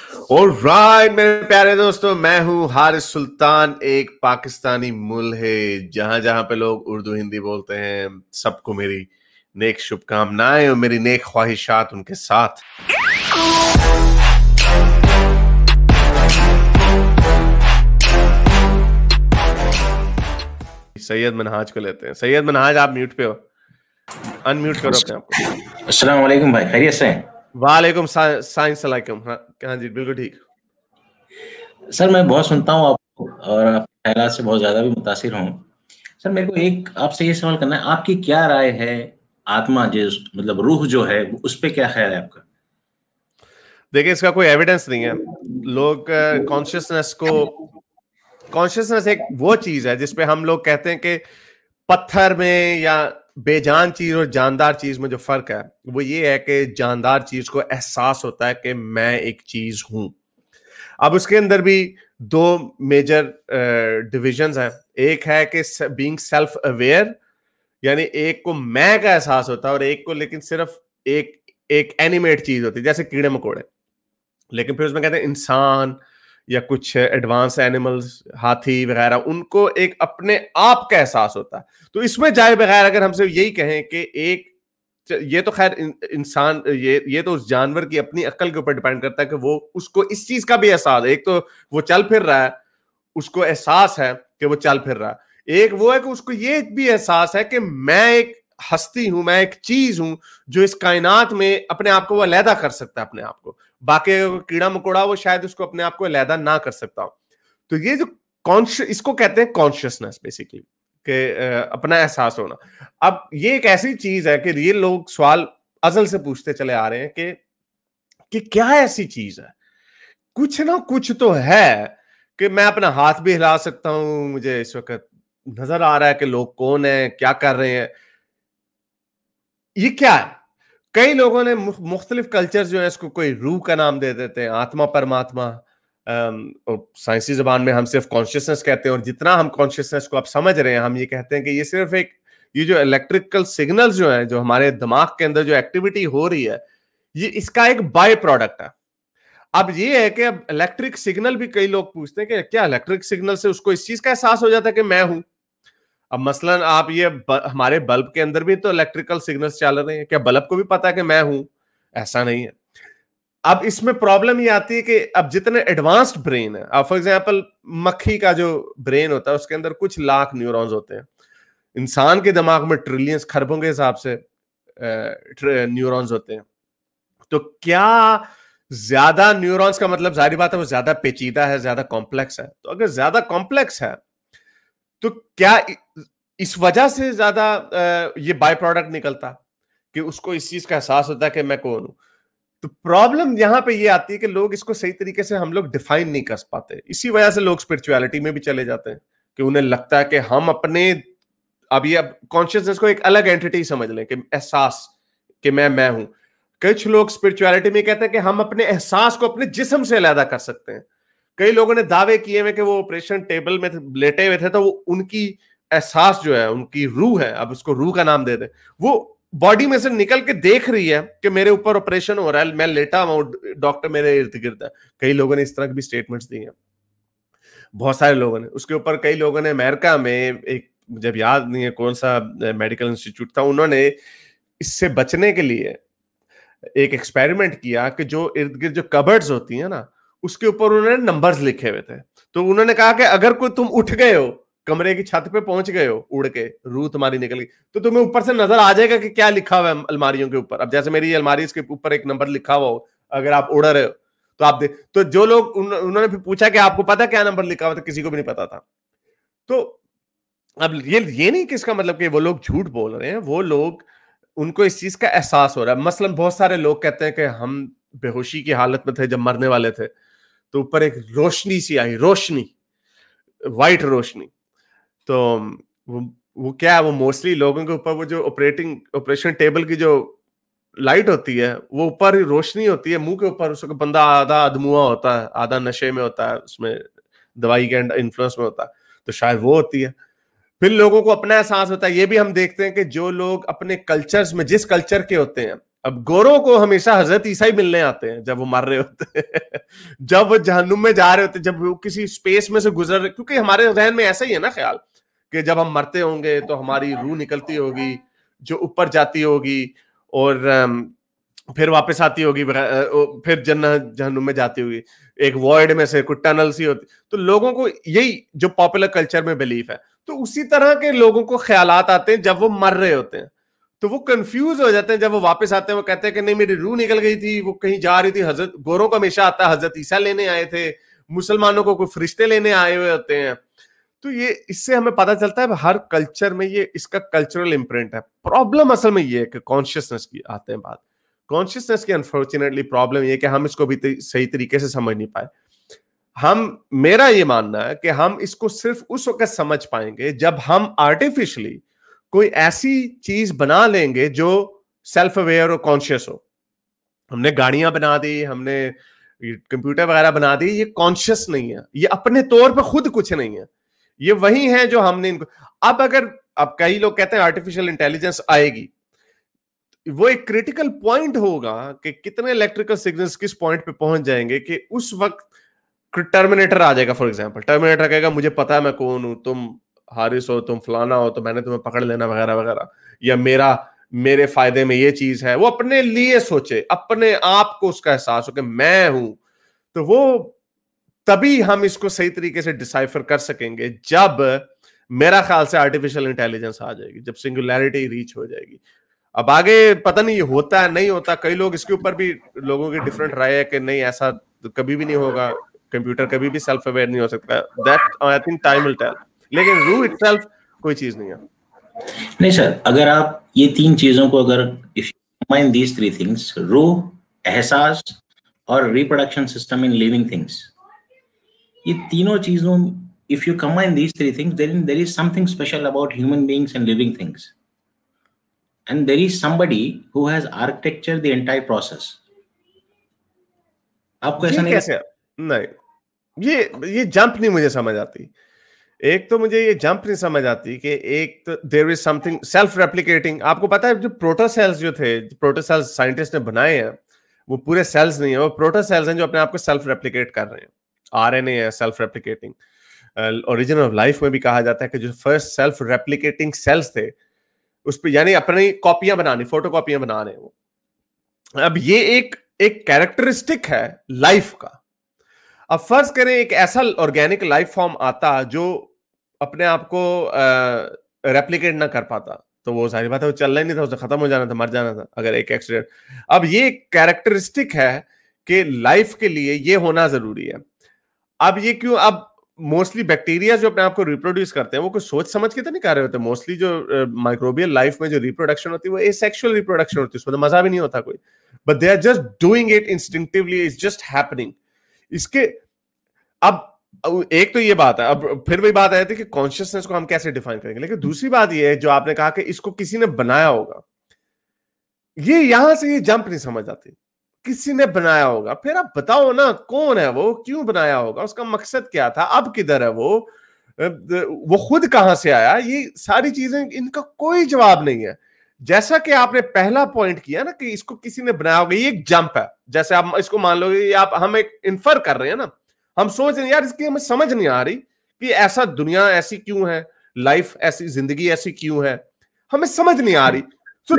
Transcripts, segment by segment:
Alright मेरे प्यारे दोस्तों, मैं हूं हारिस सुल्तान, एक पाकिस्तानी मुल्हिद। जहां जहां पे लोग उर्दू हिंदी बोलते हैं, सबको मेरी नेक शुभकामनाएं और मेरी नेक ख्वाहिशात उनके साथ। सैयद मनहाज को लेते हैं। सैयद मनहाज, आप म्यूट पे हो, अनम्यूट करो अपने आप को। अस्सलाम वालेकुम भाई, खैरियत से? वालेकुम सलाम। हाँ जी, बिल्कुल ठीक। सर मैं बहुत सुनता हूँ आपको और आपके ख्यालात से बहुत ज़्यादा भी मुतासिर हूँ। सर मेरे को एक आपसे ये सवाल करना है, आपकी क्या राय है आत्मा मतलब रूह जो है उस पे क्या ख्याल है आपका? देखिए, इसका कोई एविडेंस नहीं है। लोग कॉन्शियसनेस एक वो चीज है जिसपे हम लोग कहते हैं कि पत्थर में या बेजान चीज और जानदार चीज में जो फर्क है वो ये है कि जानदार चीज को एहसास होता है कि मैं एक चीज हूं। अब उसके अंदर भी दो मेजर डिविजन्स हैं। एक है कि बीइंग सेल्फ अवेयर, यानी एक को मैं का एहसास होता है और एक को लेकिन सिर्फ एक एक एनिमेट चीज होती है, जैसे कीड़े मकोड़े। लेकिन फिर उसमें कहते हैं इंसान या कुछ एडवांस एनिमल्स, हाथी वगैरह, उनको एक अपने आप का एहसास होता है। तो इसमें जाए बगैर अगर हमसे यही कहें कि एक, ये तो खैर इंसान, ये तो उस जानवर की अपनी अक्ल के ऊपर डिपेंड करता है कि वो, उसको इस चीज का भी एहसास है। एक तो वो चल फिर रहा है, उसको एहसास है कि वो चल फिर रहा है। एक वो है कि उसको ये भी एहसास है कि मैं एक हस्ती हूं, मैं एक चीज हूं जो इस कायनात में अपने आप को वो अलहदा कर सकता है अपने आप को। बाकी कीड़ा मकोड़ा वो शायद उसको अपने आप को अलहदा ना कर सकता हो। तो ये जो इसको कहते हैं कॉन्शियसनेस बेसिकली, कि अपना एहसास होना। अब ये एक ऐसी चीज है कि ये लोग सवाल अजल से पूछते चले आ रहे हैं कि क्या ऐसी चीज है, कुछ ना कुछ तो है कि मैं अपना हाथ भी हिला सकता हूं, मुझे इस वक्त नजर आ रहा है कि लोग कौन है, क्या कर रहे हैं, ये क्या है। कई लोगों ने मुख्तलिफ कल्चर जो है इसको कोई रूह का नाम दे देते हैं, आत्मा, परमात्मा। और साइंसी जबान में हम सिर्फ कॉन्शियसनेस कहते हैं, और जितना हम कॉन्शियसनेस को अब समझ रहे हैं, हम ये कहते हैं कि ये सिर्फ एक, ये जो इलेक्ट्रिकल सिग्नल्स जो है, जो हमारे दिमाग के अंदर जो एक्टिविटी हो रही है, ये इसका एक बाय प्रोडक्ट है। अब ये है कि अब इलेक्ट्रिक सिग्नल भी कई लोग पूछते हैं कि क्या इलेक्ट्रिक सिग्नल से उसको इस चीज का एहसास हो जाता है कि मैं हूं। अब मसलन आप ये हमारे बल्ब के अंदर भी तो इलेक्ट्रिकल सिग्नल्स चल रहे हैं, क्या बल्ब को भी पता है कि मैं हूं? ऐसा नहीं है। अब इसमें प्रॉब्लम ये आती है कि अब जितने एडवांस्ड ब्रेन है, अब फॉर एग्जांपल मक्खी का जो ब्रेन होता है उसके अंदर कुछ लाख न्यूरॉन्स होते हैं। इंसान के दिमाग में ट्रिलियंस, खरबों के हिसाब से न्यूरॉन्स होते हैं। तो क्या ज्यादा न्यूरॉन्स का मतलब जाहिर बात है वो ज्यादा पेचीदा है, ज्यादा कॉम्प्लेक्स है। तो अगर ज्यादा कॉम्प्लेक्स है तो क्या इस वजह से ज्यादा ये बाय प्रोडक्ट निकलता कि उसको इस चीज का एहसास होता है कि मैं कौन हूं? तो प्रॉब्लम यहां पे ये आती है कि लोग इसको सही तरीके से हम लोग डिफाइन नहीं कर पाते। इसी वजह से लोग स्पिरिचुअलिटी में भी चले जाते हैं कि उन्हें लगता है कि हम अपने, अब कॉन्शियसनेस को एक अलग एंटिटी समझ लें, कि एहसास कि मैं हूं। कुछ लोग स्पिरिचुअलिटी में कहते हैं कि हम अपने एहसास को अपने जिस्म से अलग कर सकते हैं। कई लोगों ने दावे किए हुए कि वो ऑपरेशन टेबल में लेटे हुए थे, तो वो उनकी एहसास जो है, उनकी रूह है, अब उसको रूह का नाम दे दे, वो बॉडी में से निकल के देख रही है कि मेरे ऊपर ऑपरेशन हो रहा है, मैं लेटा हूं, डॉक्टर मेरे इर्द गिर्द है। कई लोगों ने इस तरह की भी स्टेटमेंट्स दी हैं, बहुत सारे लोगों ने। उसके ऊपर कई लोगों ने अमेरिका में एक, जब याद नहीं है कौन सा मेडिकल इंस्टीट्यूट था, उन्होंने इससे बचने के लिए एक एक्सपेरिमेंट किया कि जो इर्द गिर्द जो कबर्ड्स होती है ना, उसके ऊपर उन्होंने नंबर्स लिखे हुए थे। तो उन्होंने कहा कि अगर कोई, तुम उठ गए हो, कमरे की छत पे पहुंच गए हो उड़ के, रूह तुम्हारी निकल गई, तो तुम्हें ऊपर से नजर आ जाएगा कि क्या लिखा हुआ है अलमारियों के ऊपर। अब जैसे मेरी अलमारी, इसके ऊपर एक नंबर लिखा हुआ हो, अगर आप उड़ रहे हो तो आप देख, तो जो लोग उन्होंने फिर पूछा कि आपको पता क्या नंबर लिखा हुआ था, किसी को भी नहीं पता था। तो अब ये नहीं कि इसका मतलब कि वो लोग झूठ बोल रहे हैं, वो लोग, उनको इस चीज का एहसास हो रहा है। मसलन बहुत सारे लोग कहते हैं कि हम बेहोशी की हालत में थे जब मरने वाले थे, तो ऊपर एक रोशनी सी आई, रोशनी, व्हाइट रोशनी। तो वो क्या है, वो मोस्टली लोगों के ऊपर वो जो ऑपरेशन टेबल की जो लाइट होती है, वो ऊपर ही रोशनी होती है, मुंह के ऊपर। उसका बंदा आधा अधमुआ होता है, आधा नशे में होता है, उसमें दवाई के इन्फ्लुएंस में होता है, तो शायद वो होती है। फिर लोगों को अपना एहसास होता है। ये भी हम देखते हैं कि जो लोग अपने कल्चर्स में, जिस कल्चर के होते हैं, अब गोरों को हमेशा हजरत ईसा ही मिलने आते हैं जब वो मर रहे होते हैं जब वो जहन्नुम में जा रहे होते हैं, जब वो किसी स्पेस में से गुजर रहे, क्योंकि हमारे जहन में ऐसा ही है ना ख्याल कि जब हम मरते होंगे तो हमारी रूह निकलती होगी जो ऊपर जाती होगी और फिर वापस आती होगी, फिर जन्नत जहन्नुम में जाती होगी, एक वॉइड में से कोई टनल सी होती। तो लोगों को यही जो पॉपुलर कल्चर में बिलीफ है, तो उसी तरह के लोगों को ख्यालात आते हैं जब वो मर रहे होते हैं, तो वो कंफ्यूज हो जाते हैं। जब वो वापस आते हैं वो कहते हैं कि नहीं मेरी रूह निकल गई थी, वो कहीं जा रही थी। हजरत गोरों का हमेशा आता है हजरत ईसा लेने आए थे, मुसलमानों को कोई फरिश्ते लेने आए हुए होते हैं। तो ये इससे हमें पता चलता है हर कल्चर में ये इसका कल्चरल इम्प्रिंट है। प्रॉब्लम असल में ये है कि कॉन्शियसनेस की आते हैं बात। कॉन्शियसनेस की अनफॉर्चुनेटली प्रॉब्लम ये कि हम इसको भी सही तरीके से समझ नहीं पाए। मेरा ये मानना है कि हम इसको सिर्फ उस वक्त समझ पाएंगे जब हम आर्टिफिशियली कोई ऐसी चीज बना लेंगे जो सेल्फ अवेयर और कॉन्शियस हो। हमने गाड़ियां बना दी, हमने कंप्यूटर वगैरह बना दी, ये कॉन्शियस नहीं है, ये अपने तौर पर खुद कुछ नहीं है, ये वही है जो हमने इनको। अब कई लोग कहते हैं आर्टिफिशियल इंटेलिजेंस आएगी, वो एक क्रिटिकल पॉइंट होगा कि कितने इलेक्ट्रिकल सिग्नल्स किस पॉइंट पे पहुंच जाएंगे कि उस वक्त टर्मिनेटर आ जाएगा। फॉर एग्जांपल टर्मिनेटर कहेगा मुझे पता है मैं कौन हूं, तुम हारिस हो, तुम फलाना हो, तो मैंने तुम्हें पकड़ लेना वगैरह वगैरह, या मेरे फायदे में ये चीज है। वो अपने लिए सोचे, अपने आप को उसका एहसास हो कि मैं हूं। तो वो तभी हम इसको सही तरीके से डिसाइफर कर सकेंगे जब मेरा ख्याल से आर्टिफिशियल इंटेलिजेंस आ जाएगी, जब सिंगुलैरिटी रीच हो जाएगी। अब आगे पता नहीं होता है नहीं होता, कई लोग इसके ऊपर भी लोगों की डिफरेंट राय है कि नहीं ऐसा तो कभी भी नहीं होगा, कंप्यूटर कभी भी सेल्फ अवेयर नहीं हो सकता। That I think time will tell, लेकिन रूह इटसेल्फ कोई चीज नहीं है। नहीं सर, अगर आप ये तीन चीजों को अगर if you combine these three things, रूह, एहसास और reproduction system in living things, ये तीनों चीजों if you combine these three things, then there is something special about human beings and living things, and there is somebody who has architectured the entire process. आपको ऐसा नहीं कैसे? नहीं, ये jump नहीं मुझे समझ आती। एक तो मुझे ये जंप नहीं समझ आती कि एक तो there is something self replicating. आपको पता है जो प्रोटोसेल्स जो थे, प्रोटोसेल्स साइंटिस्ट ने बनाए हैं, वो पूरे सेल्स नहीं है, वो प्रोटोसेल्स हैं जो अपने आप को सेल्फ रेप्लिकेट कर रहे हैं। आरएनए है self replicating. Origin of life में भी कहा जाता है कि जो फर्स्ट सेल्फ रेप्लिकेटिंग सेल्स थे उस पर यानी अपनी कॉपियां बनानी, फोटो कॉपियां बना रहे हैं वो। अब ये एक कैरेक्टरिस्टिक है लाइफ का। अब फर्ज करें एक ऐसा ऑर्गेनिक लाइफ फॉर्म आता जो अपने आप को रेप्लिकेट ना कर पाता, तो वो सारी बात है वो चलना ही नहीं था, उसे खत्म हो जाना था, मर जाना था अगर एक एक्सीडेंट। अब ये कैरेक्टरिस्टिक है कि लाइफ के लिए ये होना जरूरी है। अब ये क्यों? अब मोस्टली बैक्टीरिया जो अपने आप को रिप्रोड्यूस करते हैं वो कुछ सोच समझ के तो नहीं कर रहे होते। मोस्टली जो माइक्रोबियल लाइफ में जो रिप्रोडक्शन होती है वो एसेक्सुअल रिप्रोडक्शन होती है, उसमें तो मजा भी नहीं होता कोई, but they are just doing it instinctively, it's just happening. इसके अब एक तो ये बात है। अब फिर वही बात आती है कि कॉन्शियसनेस को हम कैसे डिफाइन करेंगे। लेकिन दूसरी बात ये है जो आपने कहा कि इसको किसी ने बनाया होगा, ये यहां से ये जंप नहीं समझ आती। किसी ने बनाया होगा, फिर आप बताओ ना कौन है वो, क्यों बनाया होगा, उसका मकसद क्या था, अब किधर है वो खुद कहां से आया, ये सारी चीजें इनका कोई जवाब नहीं है। जैसा कि आपने पहला पॉइंट किया ना कि इसको किसी ने बनाया होगा, ये एक जंप है। जैसे आप इसको मान लो आप हम एक इन्फर कर रहे हैं ना, हम सोच रहे हैं यार इसकी हमें समझ नहीं आ रही कि ऐसा दुनिया ऐसी क्यों है, लाइफ ऐसी, जिंदगी ऐसी क्यों है, हमें समझ नहीं आ रही। So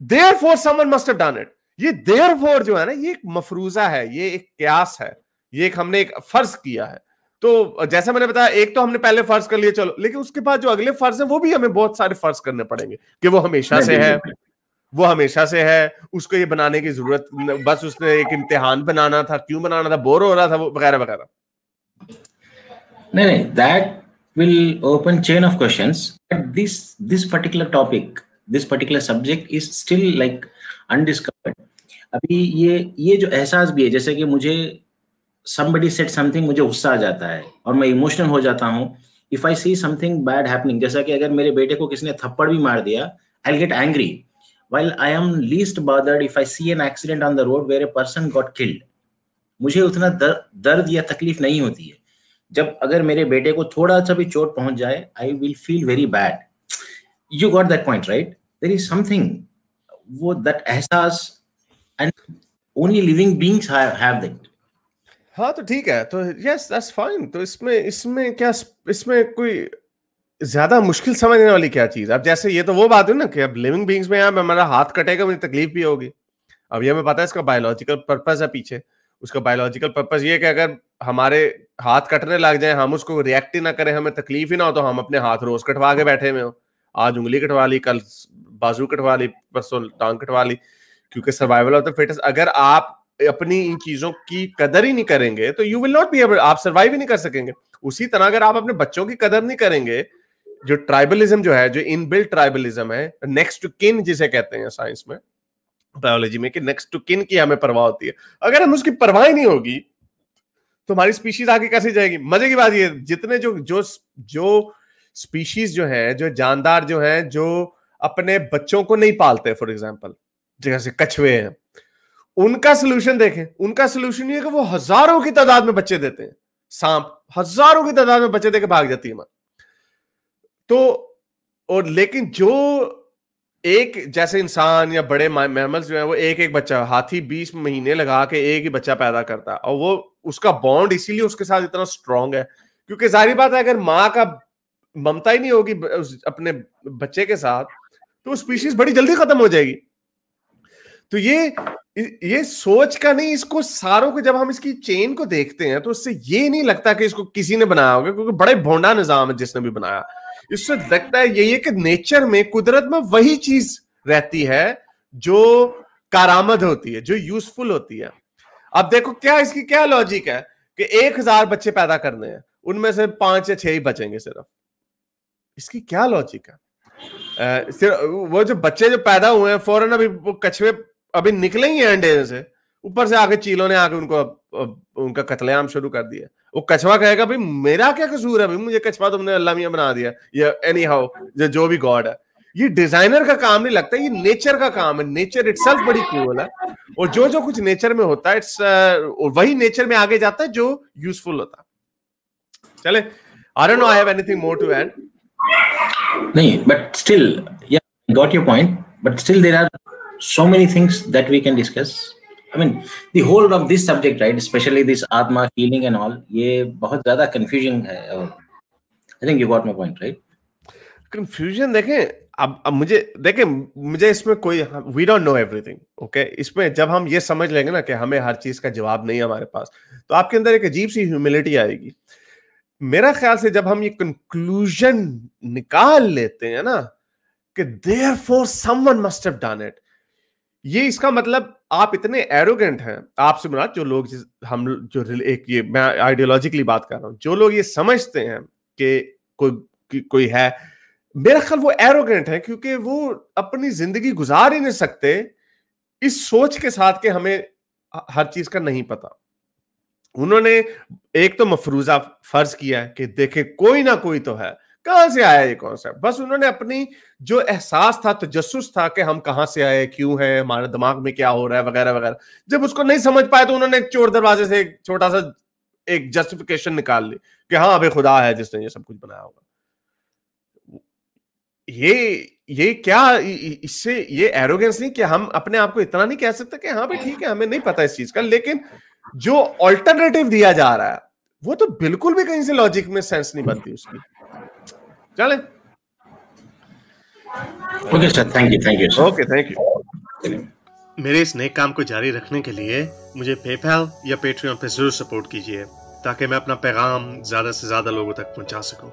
therefore someone must have done it. ये देयरफॉर जो है ना, ये एक मफरूजा है, ये एक क्यास है, ये एक हमने एक फर्ज किया है। तो जैसा मैंने बताया, एक तो हमने पहले फर्ज कर लिया चलो, लेकिन उसके बाद जो अगले फर्ज है वो भी हमें बहुत सारे फर्ज करने पड़ेंगे कि वो हमेशा से है, वो हमेशा से है, उसको ये बनाने की जरूरत, बस उसने एक इम्तिहान बनाना था, क्यों बनाना था, बोर हो रहा था वो, वगैरह वगैरह। नहीं, that will open chain of questions, but this particular topic, this particular subject is still like undiscovered. अभी ये जो एहसास भी है, जैसे कि मुझे somebody said something, मुझे गुस्सा आ जाता है और मैं इमोशनल हो जाता हूँ। If I see something bad happening, जैसा कि अगर मेरे बेटे को किसी ने थप्पड़ भी मार दिया, I'll get angry. While I am least bothered if I see an accident on the road where a person got killed. मुझे उतना दर्द या तकलीफ नहीं होती है। जब अगर मेरे बेटे को थोड़ा सा भी चोट पहुंच जाए, I will feel very bad. You got that point, right? There is something वो दैट एहसास, and only living beings have that. हाँ तो ठीक है, तो यस दैट्स फाइन। तो इसमें क्या, इसमें कोई ज्यादा मुश्किल समझने वाली क्या चीज? अब जैसे ये तो वो बात है ना कि अब लिविंग बीइंग्स में यार हमारा हाथ कटेगा, मुझे तकलीफ भी होगी। अब ये हमें पता है इसका बायोलॉजिकल पर्पस है पीछे। उसका बायोलॉजिकल पर्पस ये है कि अगर हमारे हाथ कटने लग जाए, हम उसको रिएक्ट ही ना करें, हमें तकलीफ ही ना हो, तो हम अपने हाथ रोज कटवा के बैठे हुए हो। आज उंगली कटवा ली, कल बाजू कटवा ली, परसों टांग कटवा ली, क्योंकि सर्वाइवल ऑफ द फिटेस्ट। अगर आप अपनी इन चीजों की कदर ही नहीं करेंगे तो you will not be able, आप सर्वाइव ही नहीं कर सकेंगे। उसी तरह अगर आप अपने बच्चों की कदर नहीं करेंगे, जो ट्राइबलिज्म जो है, जो इनबिल्ट ट्राइबलिज्म है, नेक्स्ट टू किन जिसे कहते हैं साइंस में, बायोलॉजी में, कि नेक्स्ट टू किन की हमें परवाह होती है, अगर हम उसकी परवाह ही नहीं होगी तो हमारी स्पीशीज आगे कैसे जाएगी? मजे की बात ये, जितने जो जो जो स्पीशीज जो है, जो जानदार जो है, जो अपने बच्चों को नहीं पालते, फॉर एग्जाम्पल जैसे कछुए हैं, उनका सोल्यूशन देखें। उनका सोल्यूशन ये है कि वो हजारों की तादाद में बच्चे देते हैं। सांप हजारों की तादाद में बच्चे देके भाग जाती है मां। तो और लेकिन जो एक जैसे इंसान या बड़े मैमल्स जो है, वो एक एक बच्चा, हाथी 20 महीने लगा के एक ही बच्चा पैदा करता है, और वो उसका बॉन्ड इसीलिए उसके साथ इतना स्ट्रांग है, क्योंकि जाहिर बात है अगर माँ का ममता ही नहीं होगी अपने बच्चे के साथ, तो स्पीशीज बड़ी जल्दी खत्म हो जाएगी। तो ये सोच का नहीं, इसको सारों को जब हम इसकी चेन को देखते हैं तो उससे ये नहीं लगता कि इसको किसी ने बनाया होगा, क्योंकि बड़े भोंडा निजाम है जिसने भी बनाया। इससे लगता है यही है कि नेचर में, कुदरत में वही चीज रहती है जो कारामद होती है, जो यूजफुल होती है। अब देखो क्या इसकी क्या लॉजिक है कि 1000 बच्चे पैदा करने हैं, उनमें से 5 या 6 ही बचेंगे सिर्फ। इसकी क्या लॉजिक है? वो जो बच्चे जो पैदा हुए हैं, फौरन अभी वो कछुए अभी निकले ही अंडे से, ऊपर से आके चीलों ने आके उनको उनका कत्लेआम शुरू कर दिया। वो कछुआ कहेगा भाई मेरा क्या कसूर है, भाई मुझे कछुआ तुमने अल्लाह मियां बना दिया, या एनी हाउ जो भी गॉड है। ये डिजाइनर का काम नहीं लगता, ये नेचर का काम है। नेचर इटसेल्फ बड़ी क्रूअल है, और जो जो कुछ नेचर में होता है वही नेचर में आगे जाता है जो यूजफुल होता है। चले, I don't know I have anything more to add. नहीं, but still, yeah, got your point. But still, there are so many things that we can discuss. I mean, the whole of this subject, right? Especially this Atma feeling and all, ये बहुत ज़्यादा confusing है। और I think you got my point, right? Confusion देखें, अब मुझे देखें, मुझे इसमें कोई, we don't know everything, okay. इसमें जब हम ये समझ लेंगे ना कि हमें हर चीज का जवाब नहीं है हमारे पास, तो आपके अंदर एक अजीब सी ह्यूमिलिटी आएगी। मेरा ख्याल से जब हम ये कंक्लूजन निकाल लेते हैं ना कि therefore someone must have done it, ये इसका मतलब आप इतने एरोगेंट हैं, आपसे मुराद जो लोग, हम जो एक, ये मैं आइडियोलॉजिकली बात कर रहा हूं, जो लोग ये समझते हैं कि कोई है, मेरा ख्याल वो एरोगेंट है, क्योंकि वो अपनी जिंदगी गुजार ही नहीं सकते इस सोच के साथ कि हमें हर चीज का नहीं पता। उन्होंने एक तो मफरूजा फर्ज किया है कि देखे कोई ना कोई तो है, कहां से आया ये कॉन्सेप्ट। बस उन्होंने अपनी जो एहसास था, तजस्सुस था कि हम कहां से आए, क्यों है, हमारे दिमाग में क्या हो रहा है, वगैरह वगैरह, जब उसको नहीं समझ पाए तो उन्होंने एक चोर दरवाजे से एक छोटा सा एक जस्टिफिकेशन निकाल ली कि हाँ अबे खुदा है जिसने ये सब कुछ बनाया होगा। ये क्या, इससे ये एरोगेंस नहीं कि हम अपने आप को इतना नहीं कह सकते कि हाँ भाई ठीक है हमें नहीं पता इस चीज का, लेकिन जो ऑल्टरनेटिव दिया जा रहा है वो तो बिल्कुल भी कहीं से लॉजिक में सेंस नहीं बनती उसकी। चलें, okay sir, thank you. Okay, thank you. मेरे इस नए काम को जारी रखने के लिए मुझे पेपैल या पेट्रियन पे जरूर सपोर्ट कीजिए, ताकि मैं अपना पैगाम ज्यादा से ज्यादा लोगों तक पहुंचा सकूं।